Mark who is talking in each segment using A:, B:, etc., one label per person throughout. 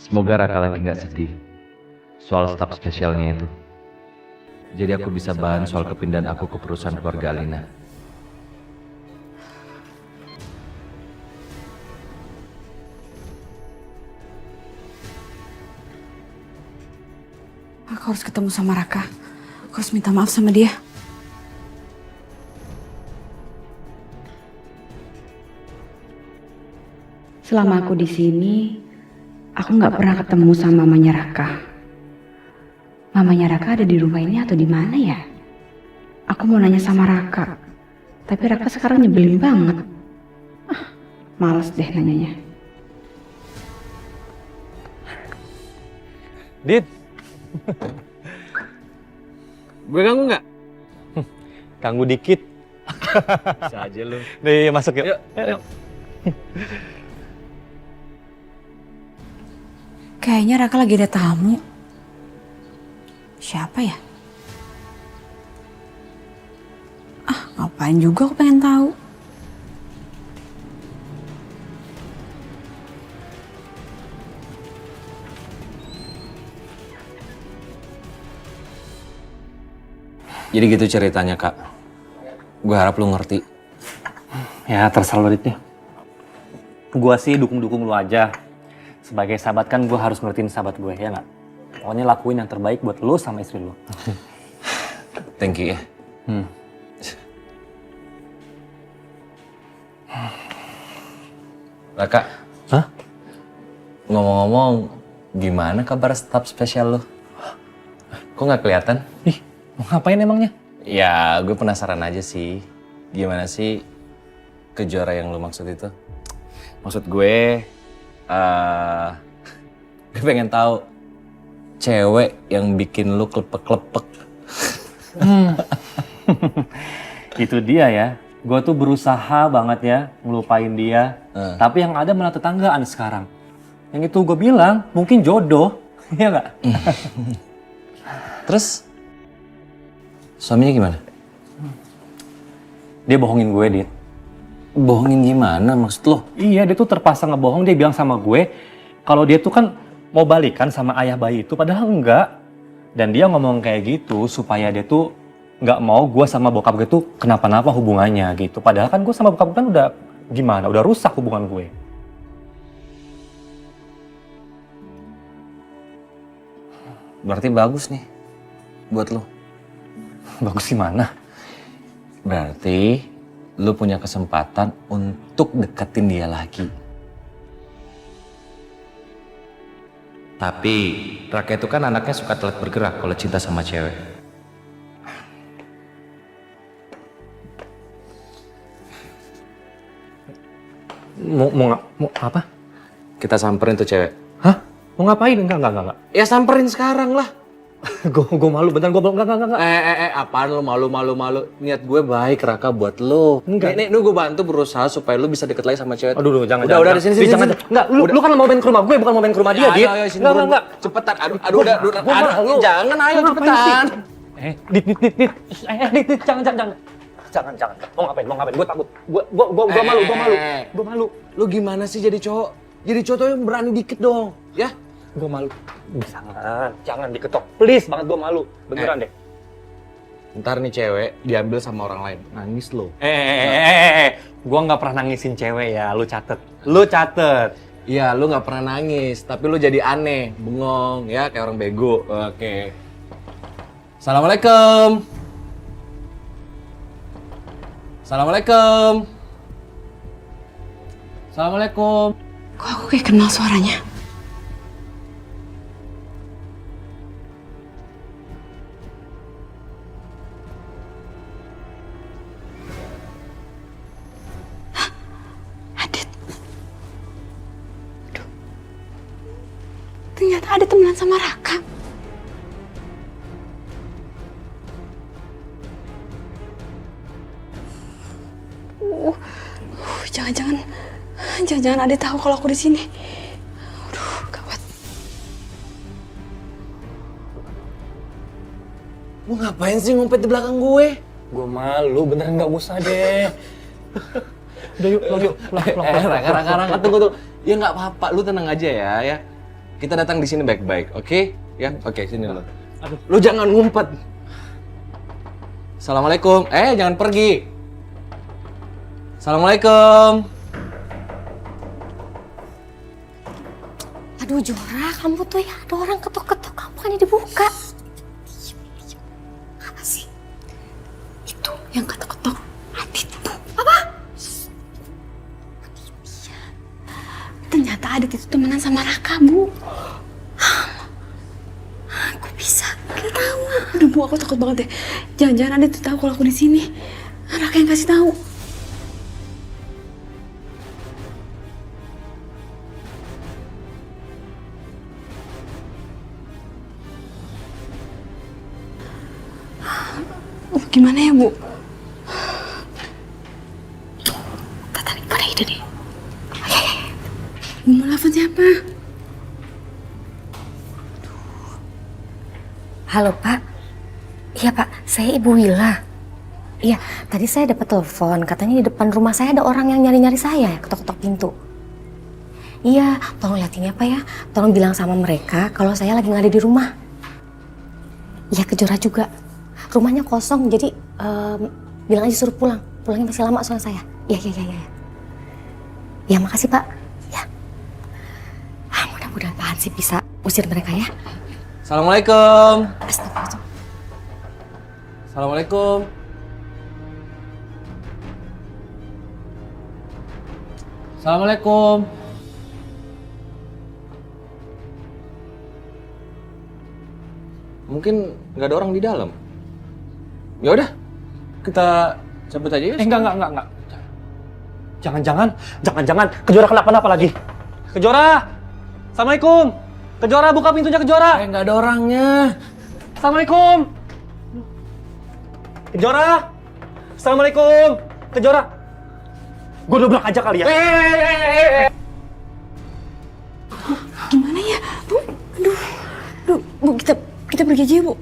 A: Semoga Raka lagi nggak sedih soal staf spesialnya itu. Jadi aku bisa bahan soal kepindahan aku ke perusahaan keluarga Alina.
B: Aku harus ketemu sama Raka. Aku harus minta maaf sama dia. Selama aku di sini, aku nggak pernah ketemu sama mamanya Raka. Mamanya Raka ada di rumah ini atau di mana ya? Aku mau nanya sama Raka, tapi Raka sekarang nyebelin banget. Males deh nanyanya.
C: Dit. Gue ganggu nggak? Ganggu dikit.
A: Bisa aja lu.
C: Nih, masuk yuk. Yuk.
B: Kayaknya Raka lagi ada tamu. Siapa ya? Ngapain juga aku pengen tahu.
D: Jadi gitu ceritanya, Kak. Gue harap lu ngerti.
C: Ya, terserah lo, Dit ya. Gua sih dukung-dukung lu aja. Sebagai sahabat kan gue harus ngertiin sahabat gue, ya nggak? Pokoknya lakuin yang terbaik buat lu sama istri lu.
D: Thank you ya. Raka.
C: Hah?
D: Ngomong-ngomong, gimana kabar staf spesial lu? Kok nggak kelihatan?
C: Ih, mau ngapain emangnya?
D: Ya, gue penasaran aja sih. Gimana sih kejuara yang lu maksud itu? Maksud gue, gue pengen tahu cewek yang bikin lu klepek-klepek.
C: Itu dia ya. Gue tuh berusaha banget ya ngelupain dia. Tapi yang ada malah tetanggaan sekarang. Yang itu gue bilang mungkin jodoh. Iya nggak?
D: Terus suaminya gimana?
C: Dia bohongin gue, Dit.
D: Bohongin gimana maksud lo?
C: Iya, dia tuh terpaksa ngebohong. Dia bilang sama gue kalau dia tuh kan mau balikan sama ayah bayi itu, padahal enggak. Dan dia ngomong kayak gitu supaya dia tuh nggak mau gue sama bokap gue tuh kenapa-napa hubungannya gitu. Padahal kan gue sama bokap gue kan udah gimana, udah rusak hubungan gue.
D: Berarti bagus nih buat lo.
C: Bagus gimana?
D: Berarti lo punya kesempatan untuk deketin dia lagi.
A: Tapi Raka itu kan anaknya suka telat bergerak kalau cinta sama cewek.
C: Mau apa?
D: Kita samperin tuh cewek.
C: Hah? Mau ngapain? Enggak.
D: Ya samperin sekarang lah.
C: Gue malu, beneran gue enggak.
D: Apaan lo malu. Niat gue baik Raka buat lo.
C: Enggak.
D: Nih gue bantu berusaha supaya lo bisa deket lagi sama cewek.
C: Aduh, jangan.
D: Udah di sini.
C: Jangan. Enggak, lu kan mau main ke rumah gue, bukan mau main ke rumah dia, Dit.
D: Ayo, sini
C: Enggak.
D: Cepetan. Aduh, jangan, ayo cepetan.
C: Dit, jangan. Mau ngapain? Gue takut. Gue malu.
D: Lu gimana sih jadi cowok? Jadi cowok tuh yang berani dikit dong, ya?
C: Gue malu. Jangan diketok. Please banget, gue malu. Beneran deh.
D: Ntar nih cewek diambil sama orang lain, nangis lo.
C: Gue nggak pernah nangisin cewek ya, lu catet.
D: Iya, lu nggak pernah nangis, tapi lu jadi aneh, bengong, ya kayak orang bego. Oke. Assalamualaikum.
B: Kok aku kayak kenal suaranya? Hah? Adit. Aduh. Ternyata ada temenan sama Raka. Jangan-jangan Adit tahu kalau aku di sini. Aduh, gawat.
D: Lu ngapain sih ngumpet di belakang gue?
C: Gue malu, beneran nggak usah deh. Udah yuk.
D: Raka, tunggu. Ya nggak apa-apa, lu tenang aja ya. Kita datang di sini baik-baik, oke? Ya, oke, sini lo.
C: Aduh.
D: Lu jangan ngumpet. Assalamualaikum. Jangan pergi. Assalamualaikum.
E: Aduh Jora, kamu tuh ya ada orang ketok-ketok, kamu kan dibuka. Apa sih?
B: Itu yang ketok-ketok. Adit, Bu.
E: Apa?
B: Ternyata Adit itu temenan sama Raka, Bu.
E: Aku bisa. Gak tahu.
B: Aduh, Bu, aku takut banget deh. Jangan-jangan Adit tuh tahu kalau aku di sini. Raka yang kasih tahu. Gimana ya, Bu?
E: Tata, pada ide deh.
B: Bu mau telepon siapa?
E: Halo Pak. Iya Pak, saya Ibu Wila. Iya, tadi saya dapat telepon, katanya di depan rumah saya ada orang yang nyari-nyari saya, ketok-ketok pintu. Iya, tolong liatin ya Pak ya. Tolong bilang sama mereka kalau saya lagi nggak ada di rumah. Iya, Kejora juga. Rumahnya kosong, jadi bilang aja suruh pulang. Pulangnya masih lama soal saya. Iya. Ya, makasih Pak. Ya. Mudah-mudahan Pak Hansip bisa usir mereka ya.
D: Assalamualaikum.
E: Astagfirullah.
D: Assalamualaikum. Assalamualaikum. Mungkin nggak ada orang di dalam. Ya udah, kita cabut aja ya.
C: Enggak. Jangan. Kejora kenapa-napa lagi? Kejora! Assalamualaikum! Kejora, buka pintunya Kejora!
D: Nggak ada orangnya.
C: Assalamualaikum! Kejora! Assalamualaikum! Kejora! Gue dobrak aja kali ya.
B: Gimana ya, Bu? Aduh, Bu, kita pergi aja ya, Bu.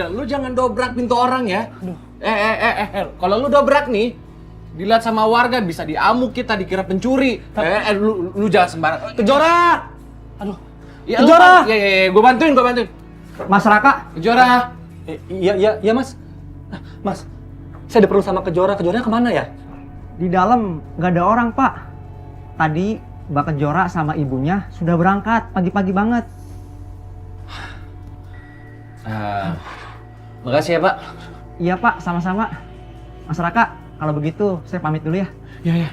D: Lu jangan dobrak pintu orang ya. Kalau lu dobrak nih, dilihat sama warga bisa diamuk kita, dikira pencuri. Lu jangan sembarang.
C: Kejora! Aduh,
D: Ya,
C: Kejora!
D: Gua bantuin.
C: Mas Raka?
D: Kejora.
C: Iya Mas. Mas, saya ada perlu sama Kejora. Kejoranya kemana ya?
F: Di dalam nggak ada orang, Pak. Tadi Mbak Kejora sama ibunya sudah berangkat pagi-pagi banget.
D: Makasih ya, Pak.
F: Iya, Pak, sama-sama. Mas Raka, kalau begitu saya pamit dulu ya.
C: Iya.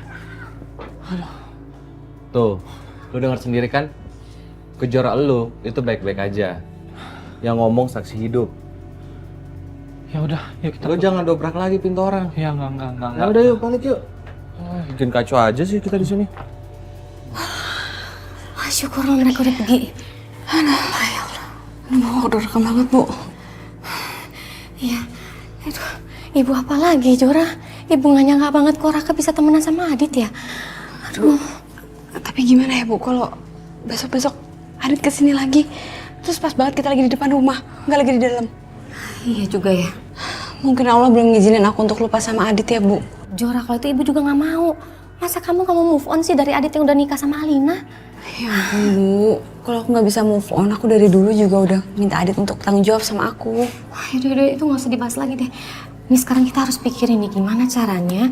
D: Tuh, lu dengar sendiri kan? Kejora lu itu baik-baik aja. Yang ngomong saksi hidup.
C: Ya udah, yuk kita.
D: Lu jangan dobrak lagi pintu orang.
C: Ya enggak.
D: Ya udah yuk, balik yuk. Bikin kacau aja sih kita di sini.
E: Syukurlah mereka udah pergi.
B: Aduh, aku udah rekam banget, Bu.
E: Iya, itu ibu apa lagi, Jora? Ibu nggak nyangka banget kok Raka bisa temenan sama Adit ya.
B: Aduh, tapi gimana ya, Bu, kalau besok-besok Adit kesini lagi, terus pas banget kita lagi di depan rumah, nggak lagi di dalam.
E: Iya juga ya.
B: Mungkin Allah belum ngizinin aku untuk lupa sama Adit ya, Bu.
E: Jora, kalau itu ibu juga nggak mau. Masa kamu nggak mau move on sih dari Adit yang udah nikah sama Alina?
B: Ya ampun, Bu. Kalau aku nggak bisa move on, aku dari dulu juga udah minta Adit untuk tanggung jawab sama aku.
E: Wah, yaudah, itu nggak usah dibahas lagi deh. Ini sekarang kita harus pikirin nih gimana caranya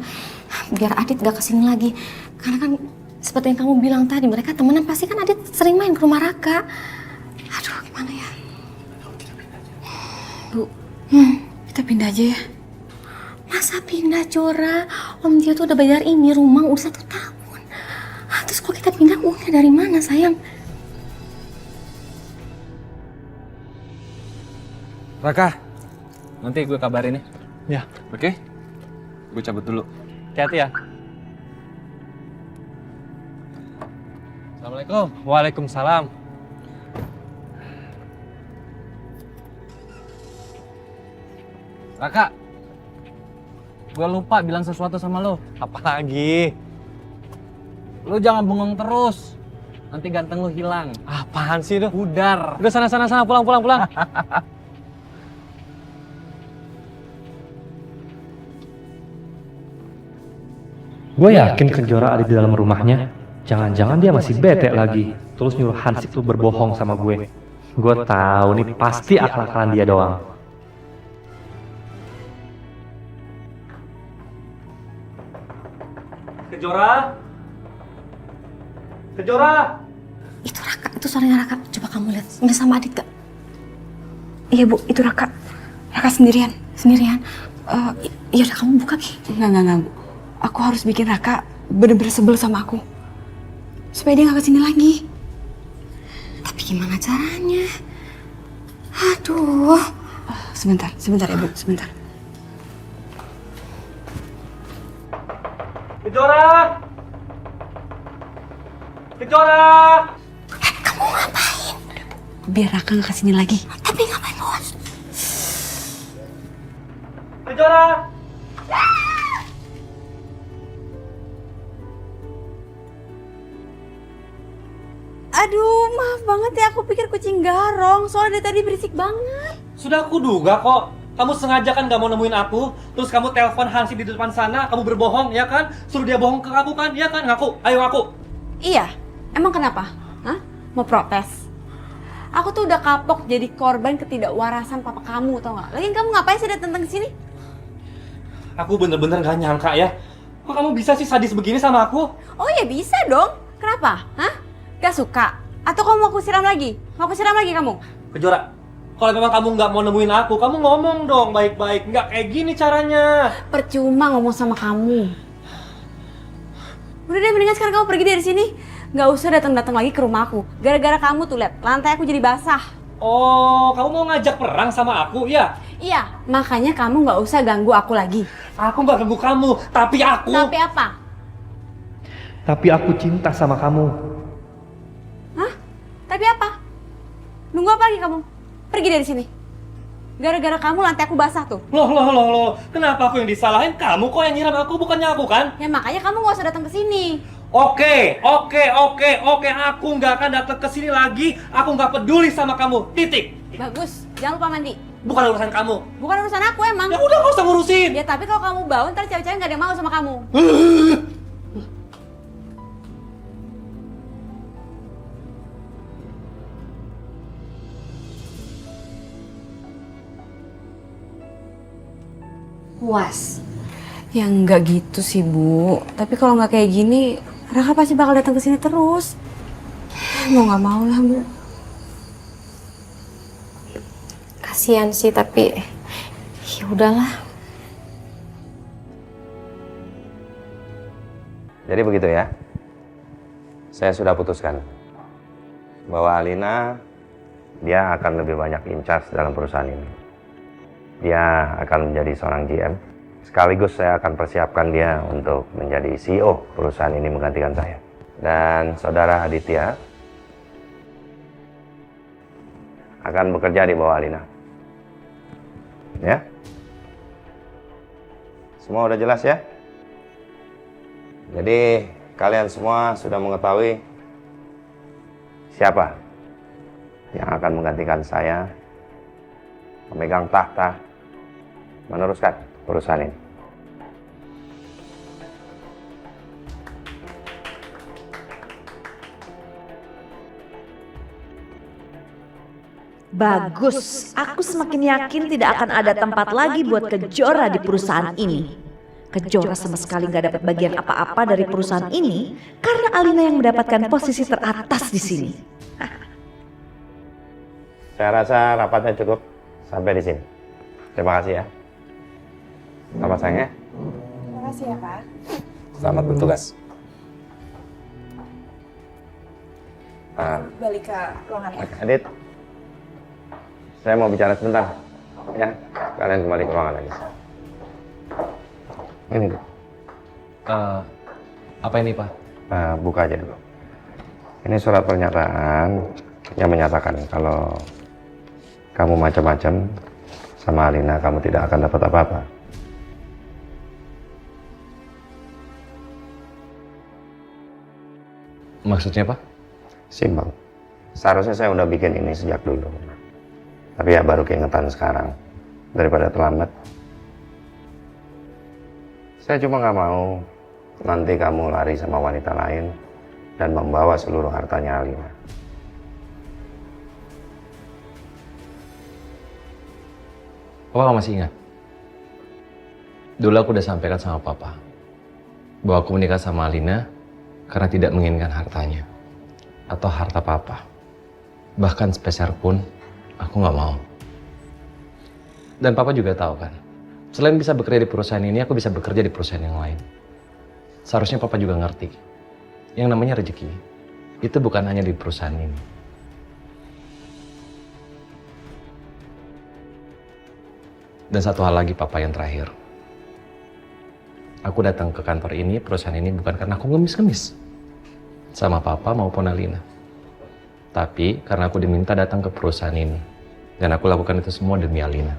E: biar Adit gak kesini lagi. Karena kan seperti yang kamu bilang tadi, mereka temenan pasti kan Adit sering main ke rumah Raka. Aduh, gimana ya?
B: Bu, kita pindah aja ya.
E: Masa pindah, Jora? Om dia tuh udah bayar ini rumah udah 1 tahun. Terus kok kita pindah, uangnya dari mana, sayang?
D: Raka, nanti gue kabarin ya.
C: Ya,
D: Oke? Gue cabut dulu.
C: hati-hati ya.
D: Assalamualaikum.
C: Waalaikumsalam.
D: Raka, gue lupa bilang sesuatu sama lo.
C: Apa lagi?
D: Lo jangan bengong terus. Nanti ganteng lo hilang.
C: Apaan sih itu?
D: Pudar.
C: Udah sana pulang. Gue yakin Kejora ada di dalam rumahnya. Jangan-jangan dia masih bete lagi. Terus nyuruh Hansip tuh berbohong sama gue. Gue tahu nih pasti akal-akalan dia doang. Kejora? Kejora?
E: Itu Raka, itu suaranya Raka. Coba kamu lihat, nggak sama Adit gak?
B: Iya Bu, itu Raka. Raka sendirian.
E: Sendirian. Iya udah kamu buka Ki.
B: Enggak Bu. Aku harus bikin Raka bener-bener sebel sama aku. Supaya dia gak kesini lagi.
E: Tapi gimana caranya? Aduh.
B: Sebentar ya Bu, sebentar.
C: Kejora! Kejora!
E: Kamu ngapain?
B: Biar Raka gak kesini lagi.
E: Tapi ngapain bos?
C: Kejora!
B: Aduh, maaf banget ya, aku pikir kucing garong. Soalnya dari tadi berisik banget.
C: Sudah aku duga kok. Kamu sengaja kan gak mau nemuin aku. Terus kamu telepon Hansip di depan sana. Kamu berbohong, ya kan? Suruh dia bohong ke kamu kan? Ya kan? Ngaku. Ayo ngaku.
B: Iya, emang kenapa? Hah? Mau protes? Aku tuh udah kapok jadi korban ketidakwarasan papa kamu, tau gak? Lagian kamu ngapain sih datang ke sini?
C: Aku bener-bener gak nyangka ya. Kok kamu bisa sih sadis begini sama aku?
B: Oh ya bisa dong. Kenapa? Hah? Gak suka? Atau kamu mau aku siram lagi? Mau aku siram lagi kamu?
C: Kejora, kalau memang kamu nggak mau nemuin aku, kamu ngomong dong baik-baik. Nggak kayak gini caranya.
B: Percuma ngomong sama kamu. Udah deh, mendingan sekarang kamu pergi dari sini. Gak usah datang-datang lagi ke rumahku. Gara-gara kamu tuh lihat lantai aku jadi basah.
C: Oh, kamu mau ngajak perang sama aku, ya?
B: Iya, makanya kamu gak usah ganggu aku lagi.
C: Aku nggak ganggu kamu, tapi aku...
B: Tapi apa?
C: Tapi aku cinta sama kamu.
B: Hah? Tapi apa? Nunggu apa lagi kamu? Pergi dari sini. Gara-gara kamu lantai aku basah tuh.
C: Loh. Kenapa aku yang disalahin? Kamu kok yang nyiram aku, bukannya aku kan?
B: Ya makanya kamu gak usah datang ke sini.
C: Oke. Aku nggak akan datang ke sini lagi. Aku nggak peduli sama kamu. Titik.
B: Bagus, jangan lupa mandi.
C: Bukan urusan kamu.
B: Bukan urusan aku emang.
C: Ya udah, nggak usah ngurusin.
B: Ya tapi kalau kamu bau, ntar cewek-cewek gak ada yang mau sama kamu.
E: Puas.
B: Ya enggak gitu sih Bu. Tapi kalau nggak kayak gini, Raka pasti bakal datang ke sini terus. Mau nggak mau lah Bu.
E: Kasihan sih tapi ya udahlah.
G: Jadi begitu ya. Saya sudah putuskan bahwa Alina dia akan lebih banyak in charge dalam perusahaan ini. Dia akan menjadi seorang GM. Sekaligus saya akan persiapkan dia untuk menjadi CEO perusahaan ini menggantikan saya. Dan saudara Aditya akan bekerja di bawah Alina. Ya? Semua udah jelas ya? Jadi kalian semua sudah mengetahui siapa yang akan menggantikan saya memegang tahta meneruskan perusahaan ini.
H: Bagus, aku semakin yakin tidak akan ada tempat lagi buat Kejora di perusahaan ini. Kejora sama sekali nggak dapat bagian apa-apa dari perusahaan ini karena Alina yang mendapatkan posisi teratas di sini.
G: Saya rasa rapatnya cukup sampai di sini. Terima kasih ya. Selamat sayang ya.
B: Terima kasih ya Pak.
G: Selamat bertugas.
B: Balik ke ruangan ya.
G: Adit, saya mau bicara sebentar. Ya, kalian kembali ke ruangan lagi. Ini dulu.
A: Apa ini, Pak?
G: Buka aja dulu. Ini surat pernyataan yang menyatakan kalau kamu macam-macam sama Alina, kamu tidak akan dapat apa-apa.
A: Maksudnya, Pak?
G: Simpel. Seharusnya saya udah bikin ini sejak dulu. Tapi ya baru keingetan sekarang. Daripada terlambat. Saya cuma nggak mau nanti kamu lari sama wanita lain dan membawa seluruh hartanya Alina.
A: Papa masih ingat? Dulu aku udah sampaikan sama Papa bahwa aku menikah sama Alina karena tidak menginginkan hartanya atau harta Papa. Bahkan sepeser pun aku nggak mau. Dan Papa juga tahu kan, selain bisa bekerja di perusahaan ini, aku bisa bekerja di perusahaan yang lain. Seharusnya Papa juga ngerti, yang namanya rezeki itu bukan hanya di perusahaan ini. Dan satu hal lagi Papa yang terakhir. Aku datang ke kantor ini, perusahaan ini bukan karena aku ngemis-ngemis sama Papa maupun Alina. Tapi karena aku diminta datang ke perusahaan ini. Dan aku lakukan itu semua demi Alina.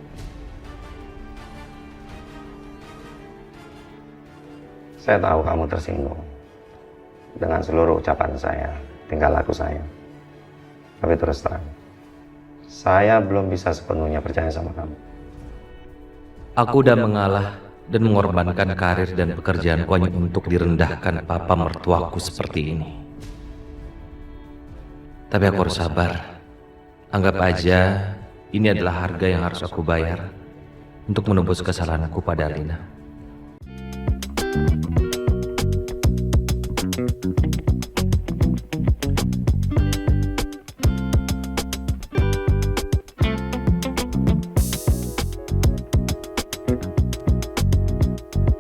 G: Saya tahu kamu tersinggung dengan seluruh ucapan saya, tingkah laku saya. Tapi terus terang, saya belum bisa sepenuhnya percaya sama kamu.
A: Aku udah mengalah dan mengorbankan karir dan pekerjaanku hanya untuk direndahkan papa mertuaku seperti ini. Tapi aku harus sabar. Anggap aja ini adalah harga yang harus aku bayar untuk menebus kesalahanku pada Alina.